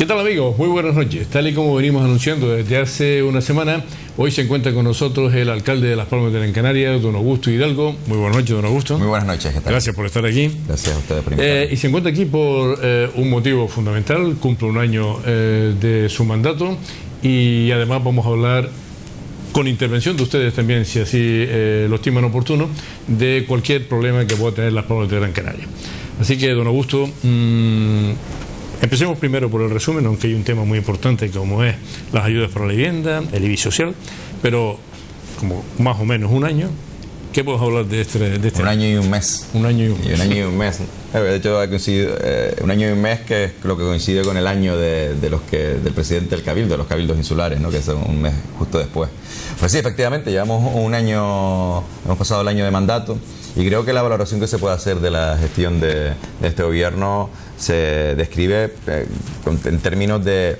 tal, amigos? Muy buenas noches. Tal y como venimos anunciando desde hace una semana, hoy se encuentra con nosotros el alcalde de Las Palmas de Gran Canaria, don Augusto Hidalgo. Muy buenas noches, don Augusto. Muy buenas noches, ¿qué tal? Gracias por estar aquí. Gracias a ustedes por invitarme. Y se encuentra aquí por un motivo fundamental. Cumple un año de su mandato y además vamos a hablar, con intervención de ustedes también, si así lo estiman oportuno, de cualquier problema que pueda tener Las Palmas de Gran Canaria. Así que, don Augusto, empecemos primero por el resumen, aunque hay un tema muy importante como es las ayudas para la vivienda, el IBI social, pero como más o menos un año, ¿qué podemos hablar de este un año y un mes? Un año y un mes. Y un año y un mes. De hecho, ha coincidido, un año y un mes, que es lo que coincide con el año del presidente del Cabildo, de los cabildos insulares, ¿no? Que es un mes justo después. Pues sí, efectivamente, llevamos un año, hemos pasado el año de mandato, y creo que la valoración que se puede hacer de la gestión de este gobierno se describe en términos de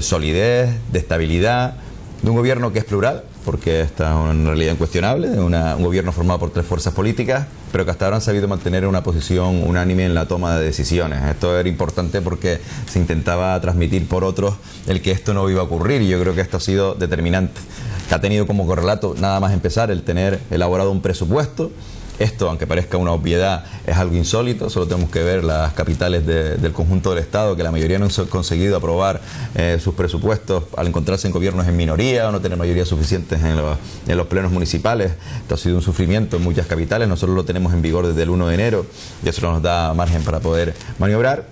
solidez, de estabilidad, de un gobierno que es plural, porque esta es una realidad incuestionable, un gobierno formado por 3 fuerzas políticas, pero que hasta ahora han sabido mantener una posición unánime en la toma de decisiones. Esto era importante porque se intentaba transmitir por otros el que esto no iba a ocurrir, y yo creo que esto ha sido determinante. Que ha tenido como correlato nada más empezar el tener elaborado un presupuesto. Esto, aunque parezca una obviedad, es algo insólito. Solo tenemos que ver las capitales del conjunto del Estado, que la mayoría no han conseguido aprobar sus presupuestos al encontrarse en gobiernos en minoría o no tener mayoría suficientes en los plenos municipales. Esto ha sido un sufrimiento en muchas capitales. Nosotros lo tenemos en vigor desde el 1 de enero y eso nos da margen para poder maniobrar.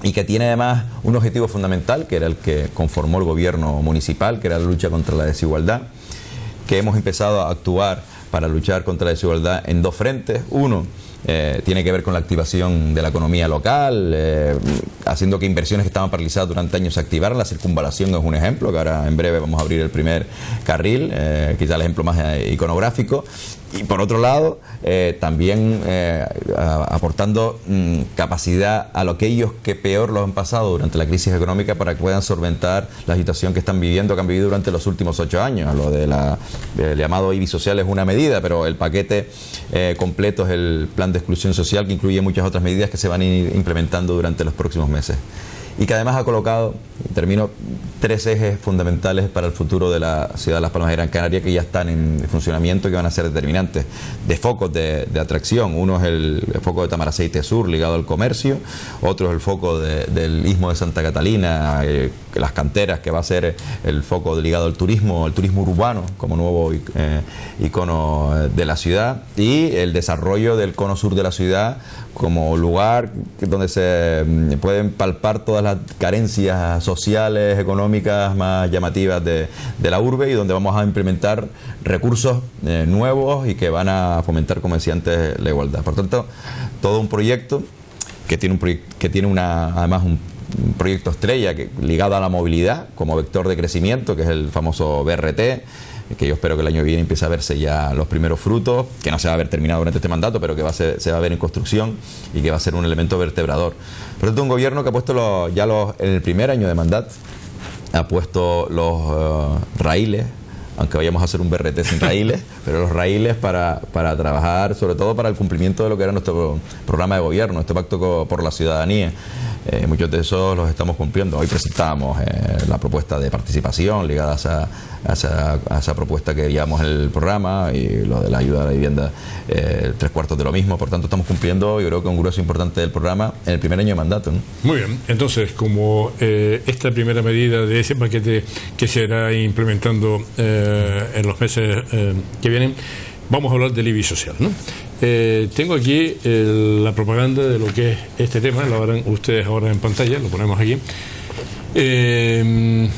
Y que tiene además un objetivo fundamental, que era el que conformó el gobierno municipal, que era la lucha contra la desigualdad, que hemos empezado a actuar para luchar contra la desigualdad en 2 frentes. Uno tiene que ver con la activación de la economía local, haciendo que inversiones que estaban paralizadas durante años se activaran. La circunvalación es un ejemplo, que ahora en breve vamos a abrir el primer carril, quizá el ejemplo más iconográfico. Y por otro lado, también aportando capacidad a aquellos que peor lo han pasado durante la crisis económica, para que puedan solventar la situación que están viviendo, que han vivido durante los últimos 8 años. Lo del llamado IBI social es una medida, pero el paquete completo es el plan de exclusión social, que incluye muchas otras medidas que se van a ir implementando durante los próximos meses. Y que además ha colocado, termino, 3 ejes fundamentales para el futuro de la ciudad de Las Palmas de Gran Canaria, que ya están en funcionamiento y que van a ser determinantes, de focos de atracción. Uno es el foco de Tamaraceite Sur, ligado al comercio. Otro es el foco del Istmo de Santa Catalina, las canteras, que va a ser el foco ligado al turismo urbano, como nuevo icono de la ciudad. Y el desarrollo del cono sur de la ciudad, como lugar donde se pueden palpar todas las carencias sociales, económicas más llamativas de la urbe, y donde vamos a implementar recursos nuevos y que van a fomentar, como decía antes, la igualdad. Por tanto, todo un proyecto que tiene además un proyecto estrella ligado a la movilidad como vector de crecimiento, que es el famoso BRT, que yo espero que el año que viene empiece a verse ya los primeros frutos, que no se va a ver terminado durante este mandato, pero que se va a ver en construcción y que va a ser un elemento vertebrador. Por tanto, un gobierno que ha puesto en el primer año de mandato, ha puesto los raíles, aunque vayamos a hacer un BRT sin raíles, pero los raíles para trabajar, sobre todo para el cumplimiento de lo que era nuestro programa de gobierno, nuestro pacto por la ciudadanía. Muchos de esos los estamos cumpliendo. Hoy presentamos la propuesta de participación ligada a esa propuesta que llevamos en el programa, y lo de la ayuda a la vivienda, 3/4 de lo mismo. Por tanto, estamos cumpliendo, yo creo, que un grueso importante del programa en el primer año de mandato, ¿no? Muy bien, entonces, como esta primera medida de ese paquete que se irá implementando en los meses que vienen, vamos a hablar del IBI social, ¿no? Tengo aquí la propaganda de lo que es este tema, lo verán ustedes ahora en pantalla, lo ponemos aquí. ¿Qué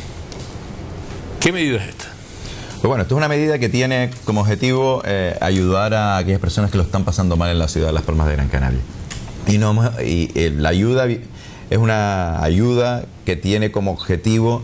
medida es esta? Pues bueno, esto es una medida que tiene como objetivo ayudar a aquellas personas que lo están pasando mal en la ciudad de Las Palmas de Gran Canaria. Y la ayuda es una ayuda que tiene como objetivo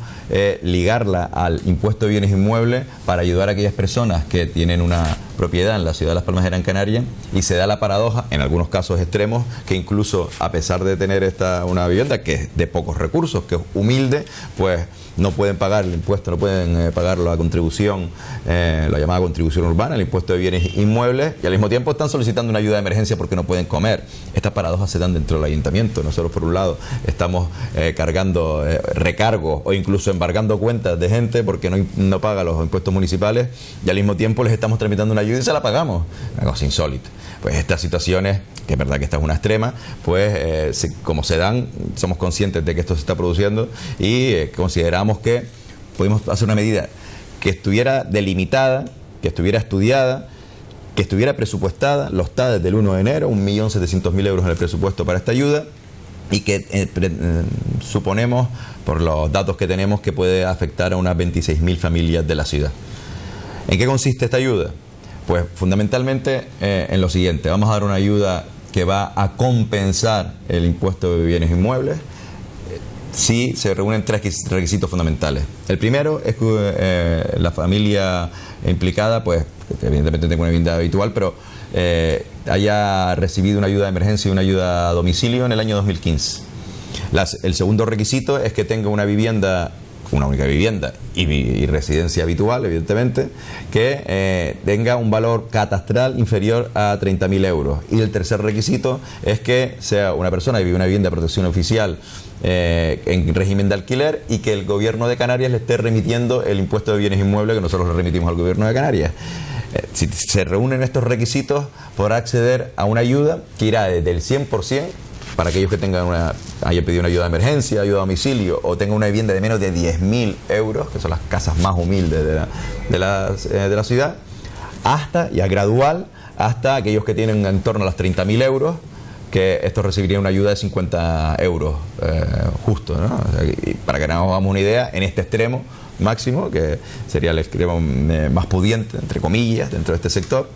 ligarla al impuesto de bienes inmuebles, para ayudar a aquellas personas que tienen una propiedad en la ciudad de Las Palmas de Gran Canaria, y se da la paradoja, en algunos casos extremos, que incluso a pesar de tener una vivienda que es de pocos recursos, que es humilde, pues no pueden pagar el impuesto, no pueden pagar la contribución, la llamada contribución urbana, el impuesto de bienes inmuebles, y al mismo tiempo están solicitando una ayuda de emergencia porque no pueden comer. Estas paradojas se dan dentro del ayuntamiento. Nosotros, por un lado, estamos cargando poniendo recargos o incluso embargando cuentas de gente porque no paga los impuestos municipales, y al mismo tiempo les estamos tramitando una ayuda y se la pagamos. Una cosa insólita. Pues estas situaciones, que es verdad que esta es una extrema, pues como se dan, somos conscientes de que esto se está produciendo y consideramos que podemos hacer una medida que estuviera delimitada, que estuviera estudiada, que estuviera presupuestada, lo está desde el 1 de enero, 1.700.000 euros en el presupuesto para esta ayuda, y que suponemos, por los datos que tenemos, que puede afectar a unas 26.000 familias de la ciudad. ¿En qué consiste esta ayuda? Pues fundamentalmente en lo siguiente: vamos a dar una ayuda que va a compensar el impuesto de bienes inmuebles si se reúnen tres requisitos fundamentales. El primero es que la familia implicada, pues evidentemente tenga una vivienda habitual, pero haya recibido una ayuda de emergencia y una ayuda a domicilio en el año 2015. El segundo requisito es que tenga una vivienda, una única vivienda y residencia habitual, evidentemente, que tenga un valor catastral inferior a 30.000 euros. Y el tercer requisito es que sea una persona que vive en una vivienda de protección oficial en régimen de alquiler y que el gobierno de Canarias le esté remitiendo el impuesto de bienes inmuebles que nosotros le remitimos al gobierno de Canarias. Si se reúnen estos requisitos, podrá acceder a una ayuda que irá desde el 100% para aquellos que hayan pedido una ayuda de emergencia, ayuda a domicilio, o tengan una vivienda de menos de 10.000 euros, que son las casas más humildes de la ciudad, hasta, ya gradual, hasta aquellos que tienen en torno a las 30.000 euros, que estos recibirían una ayuda de 50 euros justo, ¿no? O sea, y para que nos hagamos una idea, en este extremo máximo, que sería el extremo más pudiente, entre comillas, dentro de este sector,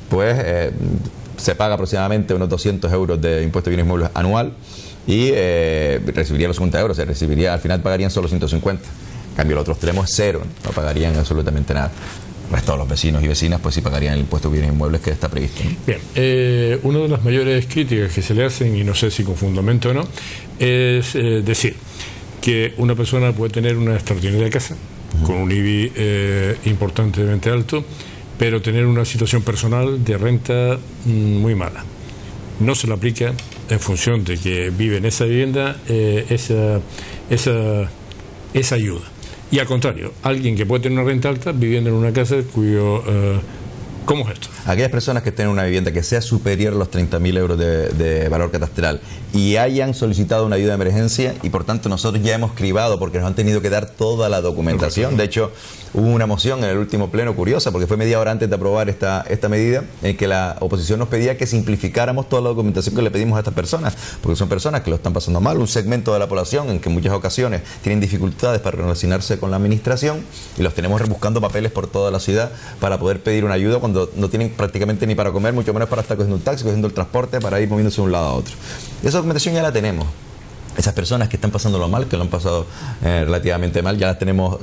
pues se paga aproximadamente unos 200 euros de impuesto de bienes inmuebles anual y recibiría los 50 euros, al final pagarían solo 150. En cambio, el otro extremo es cero, no pagarían absolutamente nada. El resto de los vecinos y vecinas pues sí pagarían el impuesto de bienes inmuebles que está previsto, ¿no? Bien, una de las mayores críticas que se le hacen, y no sé si con fundamento o no, es decir que una persona puede tener una extraordinaria casa con un IBI importantemente alto, pero tener una situación personal de renta muy mala. No se le aplica en función de que vive en esa vivienda esa ayuda. Y al contrario, alguien que puede tener una renta alta viviendo en una casa cuyo... ¿Cómo es esto? Aquellas personas que tengan una vivienda que sea superior a los 30.000 euros de valor catastral y hayan solicitado una ayuda de emergencia, y por tanto nosotros ya hemos cribado porque nos han tenido que dar toda la documentación. De hecho, hubo una moción en el último pleno curiosa, porque fue media hora antes de aprobar esta medida, en que la oposición nos pedía que simplificáramos toda la documentación que le pedimos a estas personas, porque son personas que lo están pasando mal, un segmento de la población en que en muchas ocasiones tienen dificultades para relacionarse con la administración, y los tenemos rebuscando papeles por toda la ciudad para poder pedir una ayuda cuando no tienen prácticamente ni para comer, mucho menos para estar cogiendo un taxi, cogiendo el transporte, para ir moviéndose de un lado a otro. Esa documentación ya la tenemos. Esas personas que están pasándolo mal, que lo han pasado relativamente mal, ya las tenemos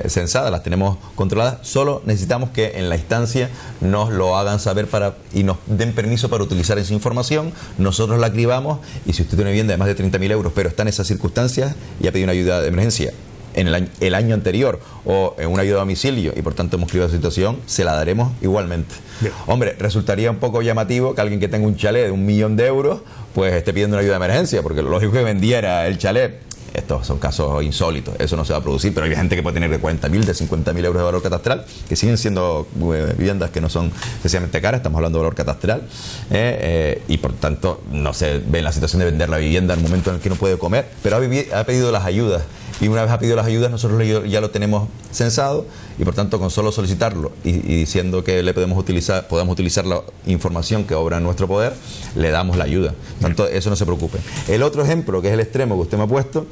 censadas, las tenemos controladas. Solo necesitamos que en la instancia nos lo hagan saber y nos den permiso para utilizar esa información. Nosotros la cribamos, y si usted tiene una vivienda de más de 30.000 euros, pero está en esas circunstancias y ha pedido una ayuda de emergencia en el año anterior o en una ayuda a domicilio y por tanto hemos cribado la situación, se la daremos igualmente. Bien. Hombre, resultaría un poco llamativo que alguien que tenga un chalet de 1.000.000 de euros pues esté pidiendo una ayuda de emergencia, porque lo lógico es que vendiera el chalet. Estos son casos insólitos, eso no se va a producir, pero hay gente que puede tener de 40.000, de 50.000 euros de valor catastral, que siguen siendo viviendas que no son especialmente caras, estamos hablando de valor catastral, y por tanto no se ve en la situación de vender la vivienda en el momento en el que no puede comer, pero ha pedido las ayudas. Y una vez ha pedido las ayudas, nosotros ya lo tenemos censado, y por tanto con solo solicitarlo y diciendo que le podemos utilizar la información que obra en nuestro poder, le damos la ayuda. Por tanto, eso no se preocupe. El otro ejemplo, que es el extremo que usted me ha puesto,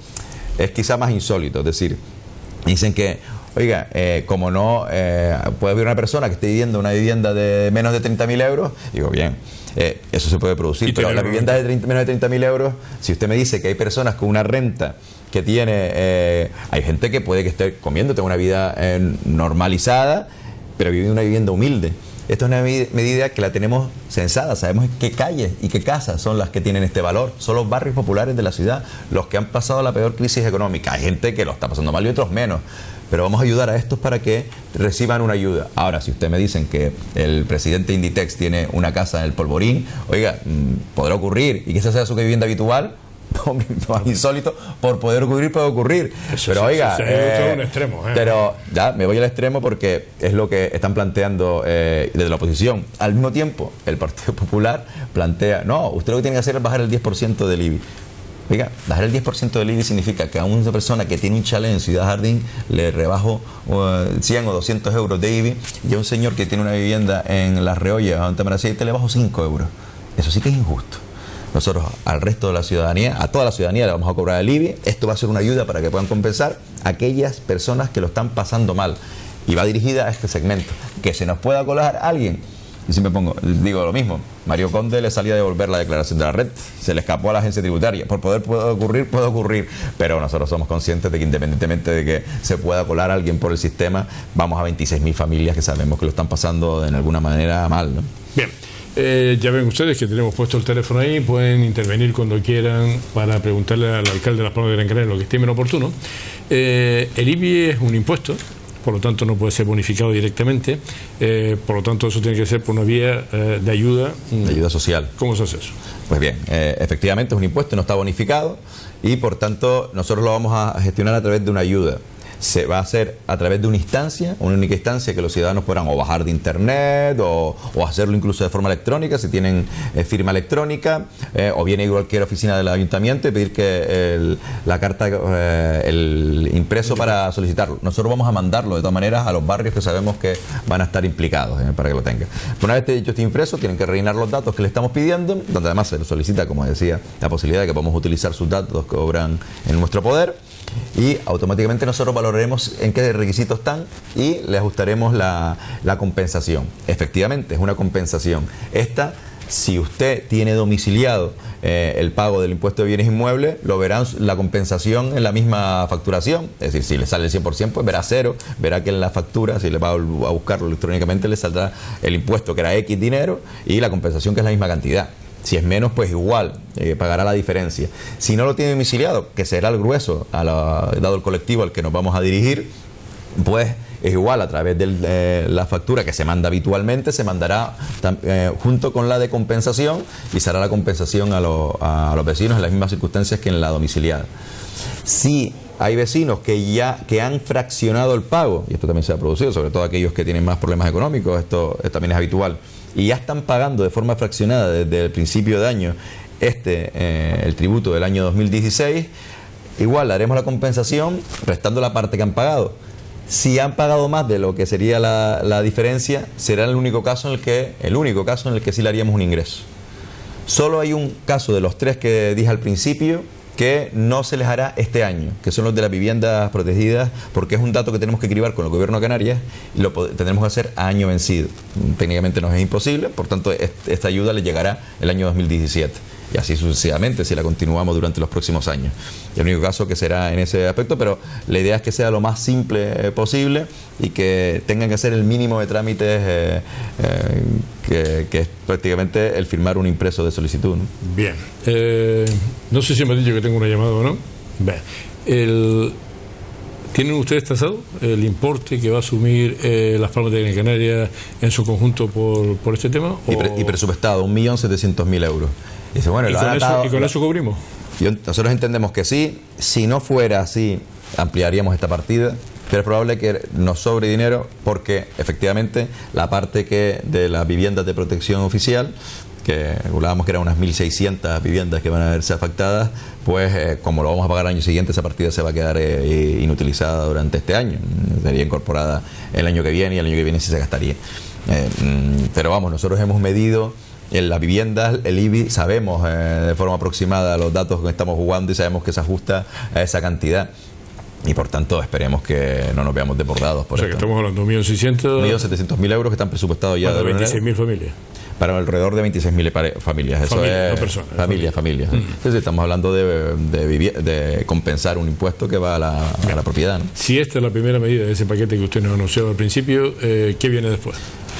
es quizá más insólito. Es decir, dicen que, oiga, como no puede haber una persona que esté viviendo una vivienda de menos de 30.000 euros, digo, bien, eso se puede producir, pero la vivienda de menos de 30.000 euros, si usted me dice que hay personas con una renta que tiene, hay gente que puede que esté comiendo, tenga una vida normalizada, pero vive en una vivienda humilde. Esta es una medida que la tenemos censada, sabemos qué calles y qué casas son las que tienen este valor, son los barrios populares de la ciudad, los que han pasado la peor crisis económica. Hay gente que lo está pasando mal y otros menos, pero vamos a ayudar a estos para que reciban una ayuda. Ahora, si usted me dicen que el presidente Inditex tiene una casa en el Polvorín, oiga, podrá ocurrir, y que esa sea su vivienda habitual, más insólito, por poder ocurrir, puede ocurrir. Eso, pero sí, oiga, un extremo, pero ya me voy al extremo porque es lo que están planteando desde la oposición. Al mismo tiempo, el Partido Popular plantea, no, usted lo que tiene que hacer es bajar el 10% del IBI. Oiga, bajar el 10% del IBI significa que a una persona que tiene un chalet en Ciudad Jardín le rebajo 100 o 200 euros de IBI, y a un señor que tiene una vivienda en Las Reollas o en Tamaraceite le bajo 5 euros. Eso sí que es injusto. Nosotros al resto de la ciudadanía, a toda la ciudadanía le vamos a cobrar el IBI. Esto va a ser una ayuda para que puedan compensar a aquellas personas que lo están pasando mal, y va dirigida a este segmento. Que se nos pueda colar alguien. Yo siempre digo lo mismo. Mario Conde le salía a devolver la declaración de la red, se le escapó a la agencia tributaria. Por poder puede ocurrir, pero nosotros somos conscientes de que independientemente de que se pueda colar alguien por el sistema, vamos a 26.000 familias que sabemos que lo están pasando de alguna manera mal, ¿no? Bien. Ya ven ustedes que tenemos puesto el teléfono ahí, pueden intervenir cuando quieran para preguntarle al alcalde de Las Palmas de Gran Canaria lo que estimen oportuno. El IBI es un impuesto, por lo tanto no puede ser bonificado directamente, por lo tanto eso tiene que ser por una vía de ayuda. De ayuda social. ¿Cómo se hace eso? Pues bien, efectivamente es un impuesto, no está bonificado, y por tanto nosotros lo vamos a gestionar a través de una ayuda. Se va a hacer a través de una única instancia que los ciudadanos podrán o bajar de internet o hacerlo incluso de forma electrónica si tienen firma electrónica, o bien a cualquier oficina del ayuntamiento y pedir que la carta, el impreso para solicitarlo. Nosotros vamos a mandarlo de todas maneras a los barrios que sabemos que van a estar implicados, para que lo tengan. Una vez hecho este impreso, tienen que rellenar los datos que le estamos pidiendo, donde además se les solicita, como decía, la posibilidad de que podamos utilizar sus datos que obran en nuestro poder. Y automáticamente nosotros valoraremos en qué requisitos están y le ajustaremos la compensación. Efectivamente, es una compensación. Esta, si usted tiene domiciliado el pago del impuesto de bienes inmuebles, lo verán la compensación en la misma facturación. Es decir, si le sale el 100%, pues verá cero. Verá que en la factura, si le va a buscarlo electrónicamente, le saldrá el impuesto que era X dinero y la compensación que es la misma cantidad. Si es menos, pues igual, pagará la diferencia. Si no lo tiene domiciliado, que será el grueso, dado el colectivo al que nos vamos a dirigir, pues es igual, a través de la factura que se manda habitualmente, se mandará junto con la de compensación, y será la compensación a los vecinos en las mismas circunstancias que en la domiciliada. Si hay vecinos que han fraccionado el pago, y esto también se ha producido, sobre todo aquellos que tienen más problemas económicos, esto también es habitual, y ya están pagando de forma fraccionada desde el principio de año el tributo del año 2016, igual haremos la compensación restando la parte que han pagado. Si han pagado más de lo que sería la diferencia, será el único caso en el que sí le haríamos un ingreso. Solo hay un caso de los tres que dije al principio que no se les hará este año, que son los de las viviendas protegidas, porque es un dato que tenemos que cribar con el Gobierno de Canarias y lo tendremos que hacer a año vencido. Técnicamente nos es imposible, por tanto esta ayuda le llegará el año 2017. Y así sucesivamente si la continuamos durante los próximos años. El único caso que será en ese aspecto, pero la idea es que sea lo más simple posible y que tengan que hacer el mínimo de trámites que es prácticamente el firmar un impreso de solicitud, ¿no? Bien. No sé si me ha dicho que tengo una llamada o no. Bien. ¿Tienen ustedes tasado el importe que va a asumir Las Palmas de Gran Canaria en su conjunto por este tema? Y presupuestado 1.700.000 euros. Y dice, bueno, ¿Y con eso cubrimos? Nosotros entendemos que sí. Si no fuera así, ampliaríamos esta partida, pero es probable que nos sobre dinero porque efectivamente la parte de las viviendas de protección oficial, que calculábamos que eran unas 1.600 viviendas que van a verse afectadas, pues como lo vamos a pagar el año siguiente, esa partida se va a quedar inutilizada durante este año. Sería incorporada el año que viene, y el año que viene sí se gastaría. Pero vamos, nosotros hemos medido en las viviendas, el IBI, sabemos de forma aproximada los datos que estamos jugando y sabemos que se ajusta a esa cantidad. Y por tanto esperemos que no nos veamos desbordados por esto. O sea, que estamos hablando de 1.700.000 euros que están presupuestados ya de 26.000 familias. Para alrededor de 26.000 familias. Eso familia, es no personas. Familias. Entonces estamos hablando de compensar un impuesto que va a la propiedad, ¿no? Si esta es la primera medida de ese paquete que usted nos anunció al principio, ¿qué viene después?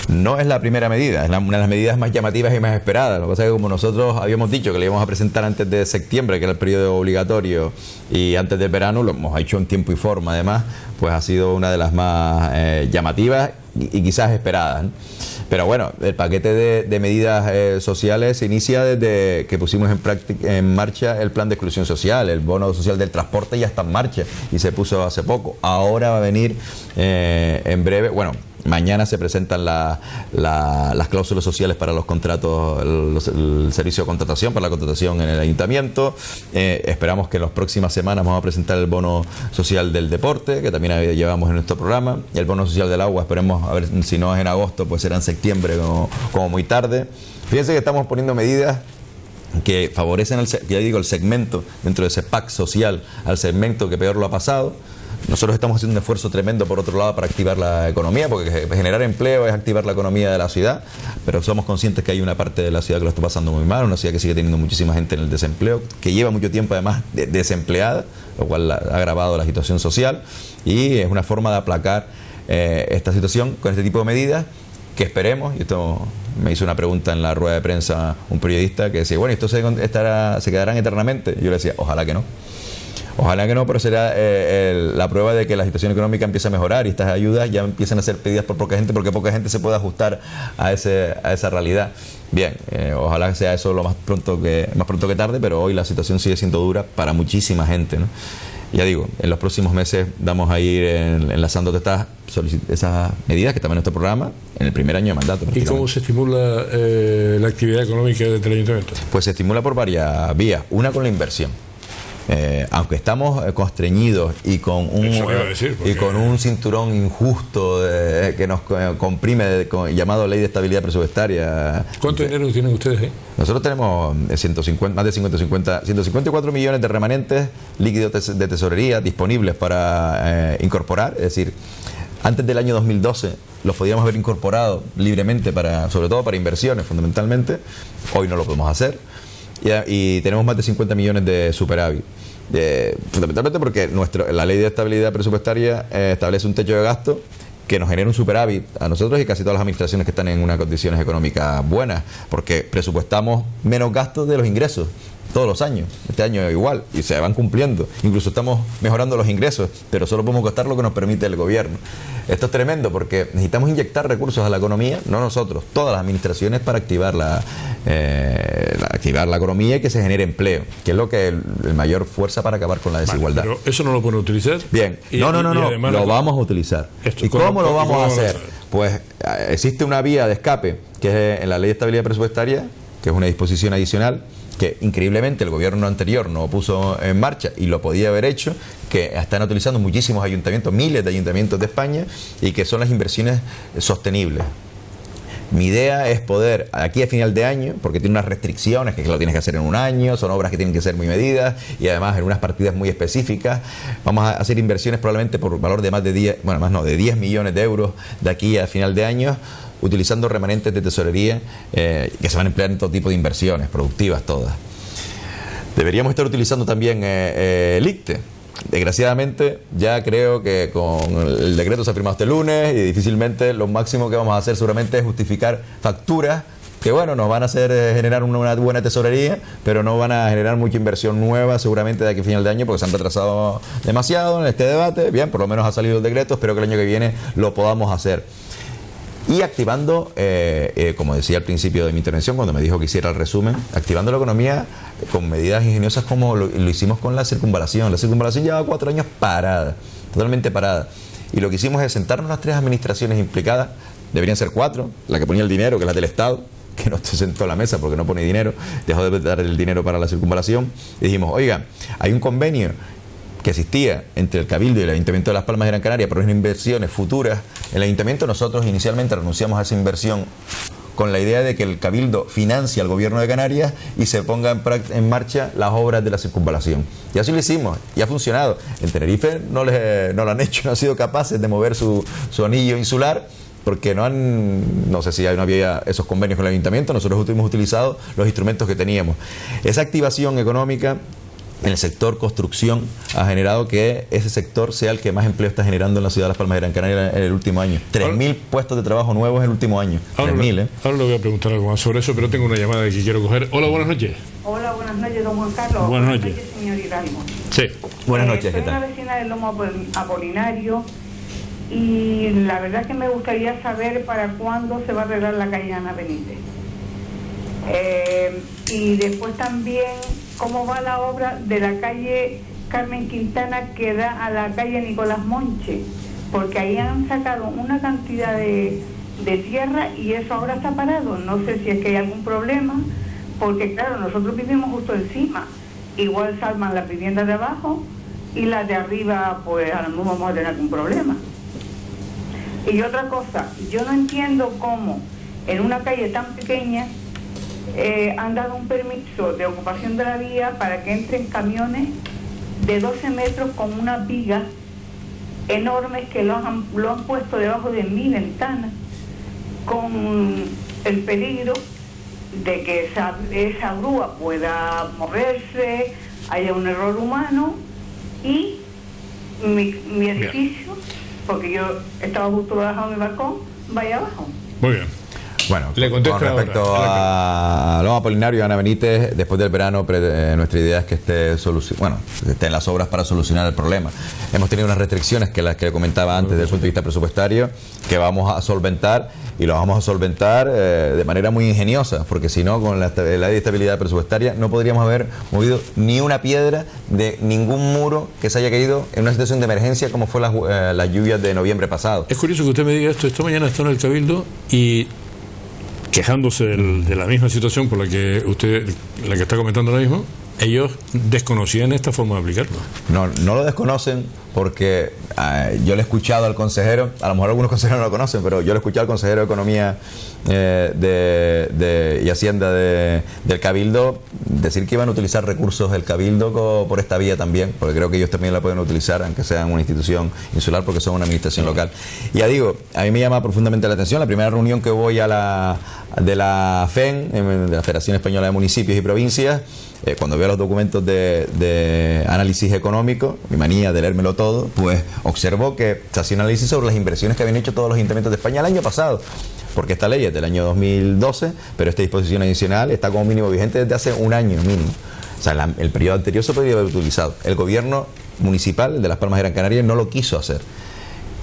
No es la primera medida, es una de las medidas más llamativas y más esperadas. Lo que pasa es que como nosotros habíamos dicho que le íbamos a presentar antes de septiembre, que era el periodo obligatorio, y antes del verano, lo hemos hecho en tiempo y forma además, pues ha sido una de las más llamativas y quizás esperadas, ¿no? Pero bueno, el paquete de medidas sociales se inicia desde que pusimos en marcha el plan de exclusión social. El bono social del transporte ya está en marcha y se puso hace poco. Ahora va a venir en breve, bueno, mañana se presentan las cláusulas sociales para los contratos, el servicio de contratación, para la contratación en el ayuntamiento. Esperamos que en las próximas semanas vamos a presentar el bono social del deporte, que también llevamos en nuestro programa. El bono social del agua, esperemos, a ver si no es en agosto, pues será en septiembre como muy tarde. Fíjense que estamos poniendo medidas que favorecen el segmento dentro de ese pack social, al segmento que peor lo ha pasado. Nosotros estamos haciendo un esfuerzo tremendo, por otro lado, para activar la economía, porque generar empleo es activar la economía de la ciudad, pero somos conscientes que hay una parte de la ciudad que lo está pasando muy mal, una ciudad que sigue teniendo muchísima gente en el desempleo, que lleva mucho tiempo además desempleada, lo cual ha agravado la situación social, y es una forma de aplacar esta situación con este tipo de medidas, que esperemos, y esto me hizo una pregunta en la rueda de prensa un periodista que decía, bueno, ¿esto se quedarán eternamente? Yo le decía, ojalá que no. Ojalá que no, pero será la prueba de que la situación económica empieza a mejorar y estas ayudas ya empiezan a ser pedidas por poca gente, porque poca gente se puede ajustar a esa realidad. Bien, ojalá sea eso lo más pronto que tarde, pero hoy la situación sigue siendo dura para muchísima gente, ¿no? Ya digo, en los próximos meses vamos a ir enlazando esas medidas que están en nuestro programa en el primer año de mandato. ¿Y cómo se estimula la actividad económica del ayuntamiento? Pues se estimula por varias vías. Una, con la inversión. Aunque estamos constreñidos y con un cinturón injusto que nos comprime, llamado Ley de Estabilidad Presupuestaria. ¿Cuánto dinero tienen ustedes? Nosotros tenemos más de 154 millones de remanentes líquidos de tesorería disponibles para incorporar. Es decir, antes del año 2012 los podíamos haber incorporado libremente, sobre todo para inversiones fundamentalmente. Hoy no lo podemos hacer. Y tenemos más de 50 millones de superávit. Fundamentalmente porque la Ley de Estabilidad Presupuestaria establece un techo de gasto que nos genera un superávit a nosotros y casi todas las administraciones que están en unas condiciones económicas buenas, porque presupuestamos menos gastos de los ingresos todos los años. Este año igual, y se van cumpliendo. Incluso estamos mejorando los ingresos, pero solo podemos gastar lo que nos permite el gobierno. Esto es tremendo porque necesitamos inyectar recursos a la economía, no nosotros, todas las administraciones, para activar la economía y que se genere empleo, que es lo que el mayor fuerza para acabar con la desigualdad. Pero eso no lo pueden utilizar. Bien, no, lo vamos a utilizar. ¿Y cómo lo vamos a hacer? Pues existe una vía de escape, que es en la Ley de Estabilidad Presupuestaria, que es una disposición adicional que increíblemente el gobierno anterior no puso en marcha y lo podía haber hecho, que están utilizando muchísimos ayuntamientos, miles de ayuntamientos de España, y que son las inversiones sostenibles. Mi idea es poder, aquí a final de año, porque tiene unas restricciones, que lo tienes que hacer en un año, son obras que tienen que ser muy medidas y además en unas partidas muy específicas. Vamos a hacer inversiones probablemente por valor de de 10 millones de euros de aquí a final de año, utilizando remanentes de tesorería que se van a emplear en todo tipo de inversiones productivas, todas. Deberíamos estar utilizando también el ICTE. Desgraciadamente, ya creo que con el decreto se ha firmado este lunes y difícilmente lo máximo que vamos a hacer seguramente es justificar facturas que, bueno, nos van a hacer generar una buena tesorería, pero no van a generar mucha inversión nueva seguramente de aquí a final de año, porque se han retrasado demasiado en este debate. Bien, por lo menos ha salido el decreto, espero que el año que viene lo podamos hacer. Y activando, como decía al principio de mi intervención, cuando me dijo que hiciera el resumen, activando la economía con medidas ingeniosas como lo hicimos con la circunvalación. La circunvalación llevaba 4 años parada, totalmente parada. Y lo que hicimos es sentarnos las 3 administraciones implicadas, deberían ser 4, la que ponía el dinero, que es la del Estado, que no se sentó a la mesa porque no pone dinero, dejó de dar el dinero para la circunvalación, y dijimos, oiga, hay un convenio que existía entre el Cabildo y el Ayuntamiento de Las Palmas de Gran Canaria por unas inversiones futuras. El Ayuntamiento, nosotros inicialmente renunciamos a esa inversión con la idea de que el Cabildo financie al Gobierno de Canarias y se ponga en marcha las obras de la circunvalación. Y así lo hicimos, y ha funcionado. En Tenerife no lo han hecho, no han sido capaces de mover su anillo insular, porque no sé si no había esos convenios con el Ayuntamiento. Nosotros hemos utilizado los instrumentos que teníamos. Esa activación económica en el sector construcción ha generado que ese sector sea el que más empleo está generando en la ciudad de Las Palmas de Gran Canaria en el último año. 3.000 puestos de trabajo nuevos en el último año. 3.000, Ahora le voy a preguntar algo más sobre eso, pero tengo una llamada que quiero coger. Hola, buenas noches. Hola, buenas noches, don Juan Carlos. Buenas noches, señor Hidalgo. Sí. Buenas noches, soy una vecina del Lomo Apolinario y la verdad que me gustaría saber para cuándo se va a arreglar la calle Ana Benítez. Y después también cómo va la obra de la calle Carmen Quintana que da a la calle Nicolás Monche, porque ahí han sacado una cantidad de tierra y eso ahora está parado. No sé si es que hay algún problema, porque claro, nosotros vivimos justo encima, igual salvan las viviendas de abajo y las de arriba pues a lo mejor vamos a tener algún problema. Y otra cosa, yo no entiendo cómo en una calle tan pequeña han dado un permiso de ocupación de la vía para que entren camiones de 12 metros con unas vigas enormes que lo han puesto debajo de mi ventana, con el peligro de que esa grúa pueda moverse, haya un error humano y mi edificio, porque yo estaba justo debajo de mi balcón, vaya abajo. Muy bien. Bueno, con respecto a Loma Apolinario y Ana Benítez, después del verano nuestra idea es que estén las obras para solucionar el problema. Hemos tenido unas restricciones que las que comentaba antes desde el punto de vista presupuestario, que vamos a solventar, y lo vamos a solventar de manera muy ingeniosa, porque si no, con la ley de estabilidad presupuestaria no podríamos haber movido ni una piedra de ningún muro que se haya caído en una situación de emergencia como fue las lluvias de noviembre pasado. Es curioso que usted me diga esto. Esta mañana está en el Cabildo y quejándose de la misma situación por la que está comentando ahora mismo. Ellos desconocían esta forma de aplicarlo. No lo desconocen porque yo le he escuchado al consejero, a lo mejor algunos consejeros no lo conocen, pero yo le he escuchado al consejero de Economía y Hacienda del Cabildo decir que iban a utilizar recursos del Cabildo por esta vía también, porque creo que ellos también la pueden utilizar, aunque sean una institución insular, porque son una administración local. Y ya digo, a mí me llama profundamente la atención, la primera reunión que voy de la FEN, de la Federación Española de Municipios y Provincias, cuando veo los documentos de análisis económico, mi manía de leérmelo todo, pues observo que se hace un análisis sobre las inversiones que habían hecho todos los ayuntamientos de España el año pasado, porque esta ley es del año 2012, pero esta disposición adicional está como mínimo vigente desde hace un año mínimo. O sea, el periodo anterior se podría haber utilizado. El gobierno municipal de Las Palmas de Gran Canaria no lo quiso hacer.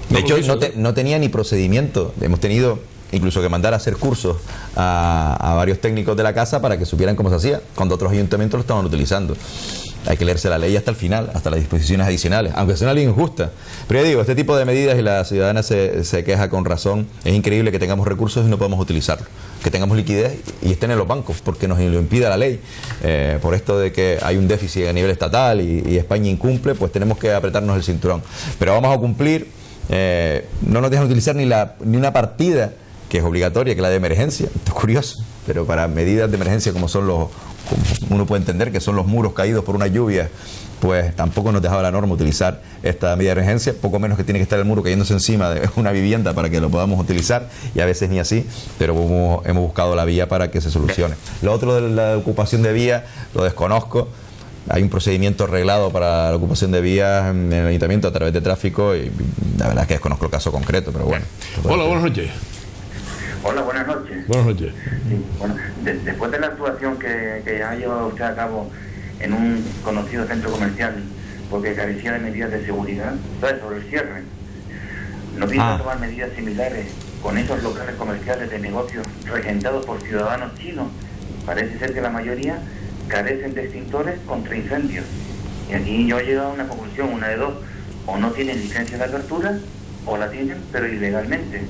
De hecho, no tenía ni procedimiento. Hemos tenido incluso que mandar a hacer cursos a varios técnicos de la casa para que supieran cómo se hacía, cuando otros ayuntamientos lo estaban utilizando. Hay que leerse la ley hasta el final, hasta las disposiciones adicionales, aunque sea una ley injusta. Pero ya digo, este tipo de medidas, y la ciudadana se queja con razón, es increíble que tengamos recursos y no podemos utilizarlos, que tengamos liquidez y estén en los bancos, porque nos lo impide la ley. Por esto de que hay un déficit a nivel estatal y España incumple, pues tenemos que apretarnos el cinturón. Pero vamos a cumplir, no nos dejan utilizar ni una partida que es obligatoria, que es la de emergencia. Esto es curioso, pero para medidas de emergencia como uno puede entender que son los muros caídos por una lluvia, pues tampoco nos dejaba la norma utilizar esta medida de emergencia, poco menos que tiene que estar el muro cayéndose encima de una vivienda para que lo podamos utilizar, y a veces ni así, pero hemos buscado la vía para que se solucione. Lo otro de la ocupación de vías lo desconozco. Hay un procedimiento arreglado para la ocupación de vías en el ayuntamiento a través de tráfico, y la verdad es que desconozco el caso concreto, pero bueno. Hola, buenas noches. Hola, buenas noches. Buenas noches. Sí, bueno, después de la actuación que ha llevado usted a cabo en un conocido centro comercial porque carecía de medidas de seguridad, ¿sabes? Sobre el cierre, ¿no piensa tomar medidas similares con esos locales comerciales de negocios regentados por ciudadanos chinos? Parece ser que la mayoría carecen de extintores contra incendios. Y aquí yo he llegado a una conclusión, una de dos: o no tienen licencia de apertura, o la tienen, pero ilegalmente.